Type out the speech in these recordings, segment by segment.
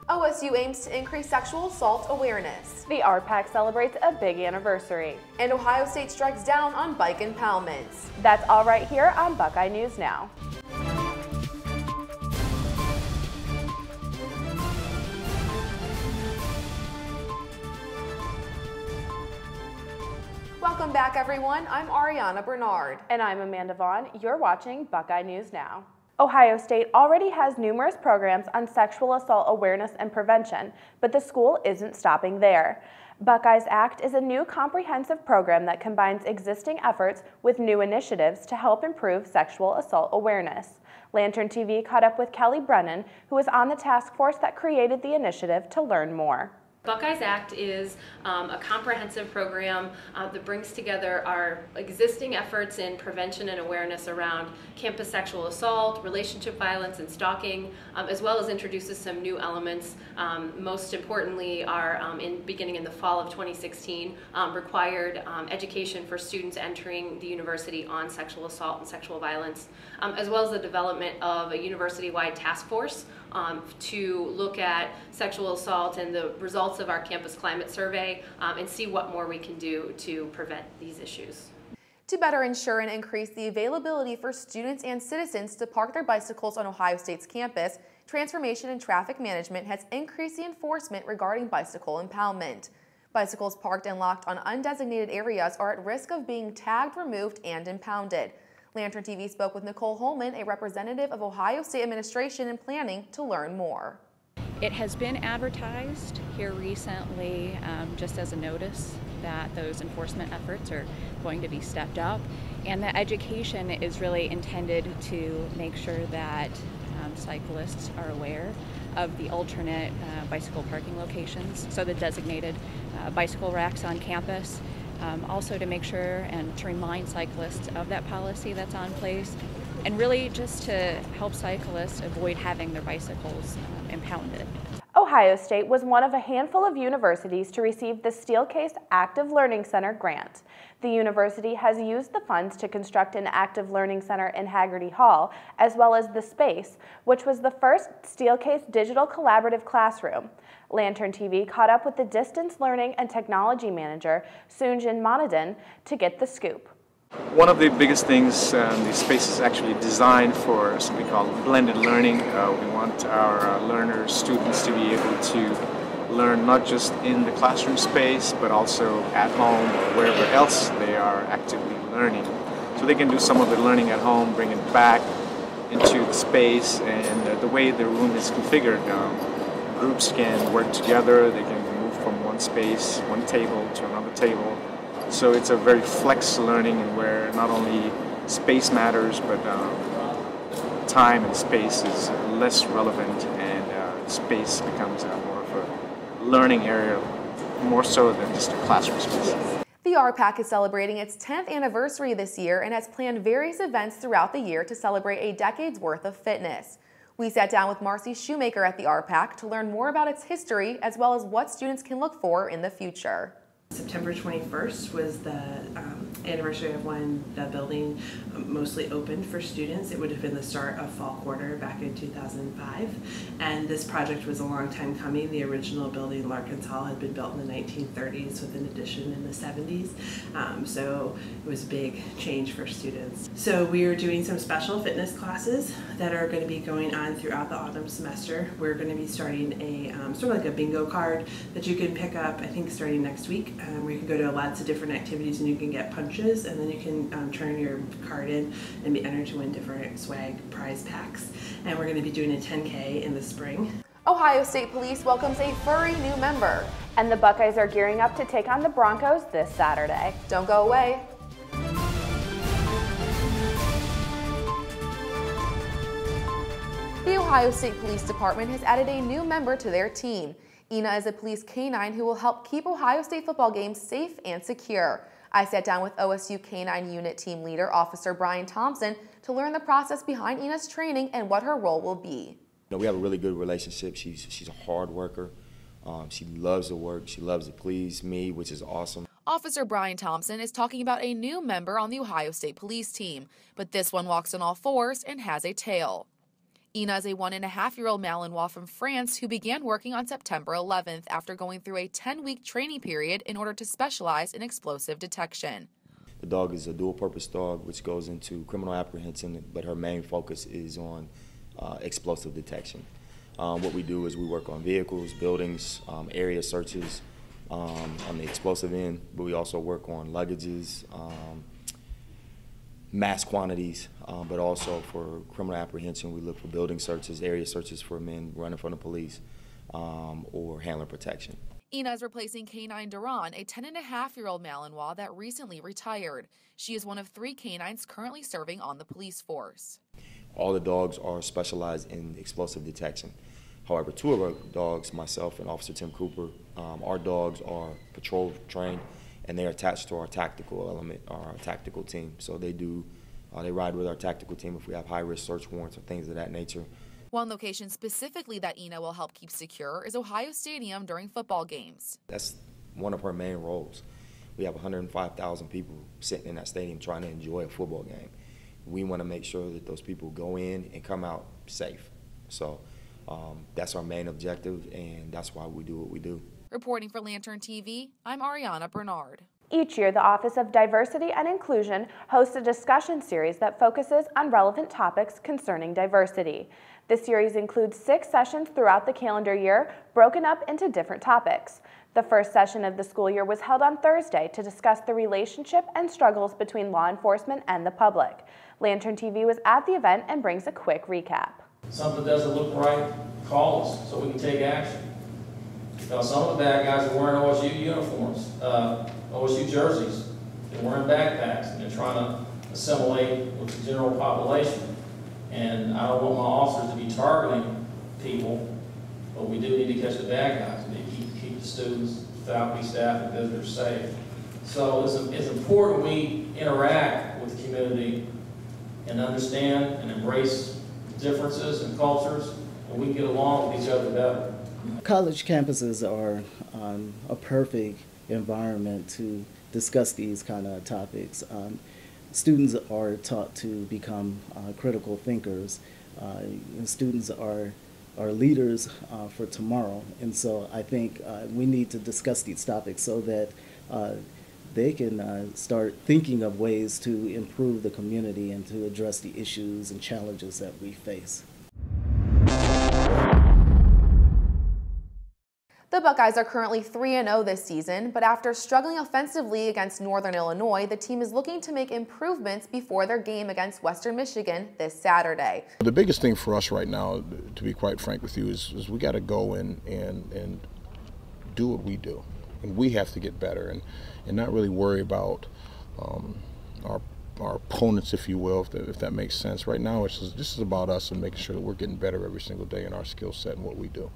OSU aims to increase sexual assault awareness. The RPAC celebrates a big anniversary. And Ohio State strikes down on bike impoundments. That's all right here on Buckeye News Now. Welcome back, everyone. I'm Ariana Bernard. And I'm Amanda Vaughn. You're watching Buckeye News Now. Ohio State already has numerous programs on sexual assault awareness and prevention, but the school isn't stopping there. Buckeyes Act is a new comprehensive program that combines existing efforts with new initiatives to help improve sexual assault awareness. Lantern TV caught up with Kelly Brennan, who was on the task force that created the initiative, to learn more. Buckeyes Act is a comprehensive program that brings together our existing efforts in prevention and awareness around campus sexual assault, relationship violence, and stalking, as well as introduces some new elements. Most importantly, are beginning in the fall of 2016, required education for students entering the university on sexual assault and sexual violence, as well as the development of a university-wide task force to look at sexual assault and the results of our campus climate survey and see what more we can do to prevent these issues. To better ensure and increase the availability for students and citizens to park their bicycles on Ohio State's campus, Transportation and Traffic Management has increased the enforcement regarding bicycle impoundment. Bicycles parked and locked on undesignated areas are at risk of being tagged, removed, and impounded. Lantern TV spoke with Nicole Holman, a representative of Ohio State Administration and Planning, to learn more. It has been advertised here recently just as a notice that those enforcement efforts are going to be stepped up, and the education is really intended to make sure that cyclists are aware of the alternate bicycle parking locations, so the designated bicycle racks on campus. Also to make sure and to remind cyclists of that policy that's on place, and really just to help cyclists avoid having their bicycles impounded. Ohio State was one of a handful of universities to receive the Steelcase Active Learning Center grant. The university has used the funds to construct an active learning center in Haggerty Hall, as well as the space, which was the first Steelcase digital collaborative classroom. Lantern TV caught up with the distance learning and technology manager, Sunjin Monadin, to get the scoop. One of the biggest things, the space is actually designed for something called blended learning. We want our learners, students, to be able to learn not just in the classroom space, but also at home or wherever else they are actively learning. So they can do some of the learning at home, bring it back into the space, and the way the room is configured, groups can work together, they can move from one space, one table to another table. So it's a very flex learning, where not only space matters, but time and space is less relevant, and space becomes more of a learning area, more so than just a classroom space. The RPAC is celebrating its 10th anniversary this year and has planned various events throughout the year to celebrate a decade's worth of fitness. We sat down with Marcy Shoemaker at the RPAC to learn more about its history, as well as what students can look for in the future. September 21st was the anniversary of when the building mostly opened for students. It would have been the start of fall quarter back in 2005, and this project was a long time coming. The original building, Larkins Hall, had been built in the 1930s with an addition in the 70s, so it was a big change for students. So we are doing some special fitness classes that are going to be going on throughout the autumn semester. We're going to be starting a sort of like a bingo card that you can pick up, I think, starting next week, where you can go to lots of different activities and you can get punches, and then you can turn your card in and be entered to win different swag prize packs. And we're going to be doing a 10K in the spring. Ohio State Police welcomes a furry new member. And the Buckeyes are gearing up to take on the Broncos this Saturday. Don't go away. The Ohio State Police Department has added a new member to their team. Ina is a police K-9 who will help keep Ohio State football games safe and secure. I sat down with OSU K9 unit team leader, Officer Brian Thompson, to learn the process behind Ina's training and what her role will be. We have a really good relationship. She's a hard worker. She loves to work. She loves to please me, which is awesome. Officer Brian Thompson is talking about a new member on the Ohio State Police team, but this one walks on all fours and has a tail. Ina is a 1.5-year-old Malinois from France who began working on September 11th after going through a 10-week training period in order to specialize in explosive detection. The dog is a dual-purpose dog, which goes into criminal apprehension, but her main focus is on explosive detection. What we do is we work on vehicles, buildings, area searches on the explosive end, but we also work on luggages, mass quantities, but also for criminal apprehension, we look for building searches, area searches for men running from the police, or handler protection. Ina is replacing K-9 Duran, a 10.5-year-old Malinois that recently retired. She is one of 3 canines currently serving on the police force. All the dogs are specialized in explosive detection. However, 2 of our dogs, myself and Officer Tim Cooper, our dogs are patrol trained, and they're attached to our tactical element, our tactical team. So they ride with our tactical team if we have high-risk search warrants or things of that nature. One location specifically that Ina will help keep secure is Ohio Stadium during football games. That's one of her main roles. We have 105,000 people sitting in that stadium trying to enjoy a football game. We want to make sure that those people go in and come out safe. So that's our main objective, and that's why we do what we do. Reporting for Lantern TV, I'm Ariana Bernard. Each year, the Office of Diversity and Inclusion hosts a discussion series that focuses on relevant topics concerning diversity. The series includes 6 sessions throughout the calendar year, broken up into different topics. The first session of the school year was held on Thursday to discuss the relationship and struggles between law enforcement and the public. Lantern TV was at the event and brings a quick recap. Something doesn't look right, call us so we can take action. Because some of the bad guys are wearing OSU uniforms, OSU jerseys. They're wearing backpacks and they're trying to assimilate with the general population. And I don't want my officers to be targeting people, but we do need to catch the bad guys. We need to keep the students, faculty, staff, and visitors safe. So it's important we interact with the community and understand and embrace differences and cultures, and we get along with each other better. College campuses are a perfect environment to discuss these kind of topics. Students are taught to become critical thinkers. Students are leaders for tomorrow, and so I think we need to discuss these topics so that they can start thinking of ways to improve the community and to address the issues and challenges that we face. The Buckeyes are currently 3-0 this season, but after struggling offensively against Northern Illinois, the team is looking to make improvements before their game against Western Michigan this Saturday. The biggest thing for us right now, to be quite frank with you, is we got to go in and do what we do. And we have to get better and not really worry about our opponents, if you will, if that makes sense. Right now, this is about us and making sure that we're getting better every single day in our skill set and what we do.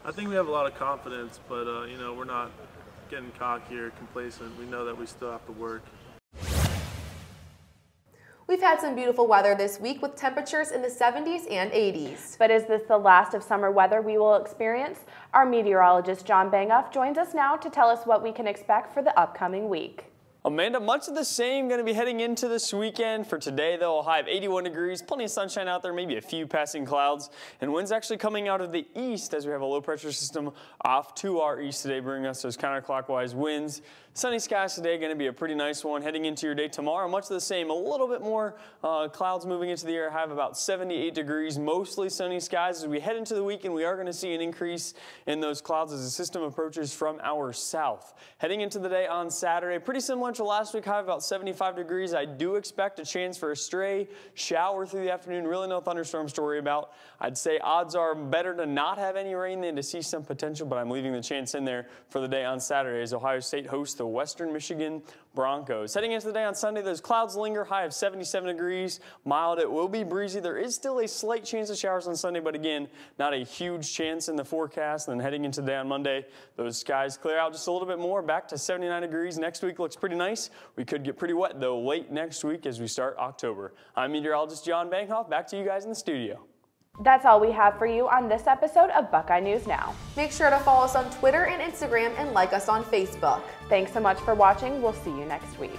I think we have a lot of confidence, but you know, we're not getting cocky or complacent. We know that we still have to work. We've had some beautiful weather this week with temperatures in the 70s and 80s. But is this the last of summer weather we will experience? Our meteorologist John Bangoff joins us now to tell us what we can expect for the upcoming week. Amanda, much of the same going to be heading into this weekend. For today, though, a high of 81 degrees, plenty of sunshine out there, maybe a few passing clouds, and winds actually coming out of the east as we have a low pressure system off to our east today, bringing us those counterclockwise winds. Sunny skies today, going to be a pretty nice one. Heading into your day tomorrow, much of the same, a little bit more clouds moving into the air. High of about 78 degrees, mostly sunny skies. As we head into the weekend, we are going to see an increase in those clouds as the system approaches from our south. Heading into the day on Saturday, pretty similar to last week, high of about 75 degrees. I do expect a chance for a stray shower through the afternoon. Really no thunderstorms to worry about. I'd say odds are better to not have any rain than to see some potential, but I'm leaving the chance in there for the day on Saturday as Ohio State hosts the Western Michigan Broncos. Heading into the day on Sunday, those clouds linger, high of 77 degrees, mild. It will be breezy. There is still a slight chance of showers on Sunday, but again, not a huge chance in the forecast. And then heading into the day on Monday, those skies clear out just a little bit more, back to 79 degrees. Next week looks pretty nice. We could get pretty wet, though, late next week as we start October. I'm meteorologist John Bankhoff. Back to you guys in the studio. That's all we have for you on this episode of Buckeye News Now. Make sure to follow us on Twitter and Instagram and like us on Facebook. Thanks so much for watching. We'll see you next week.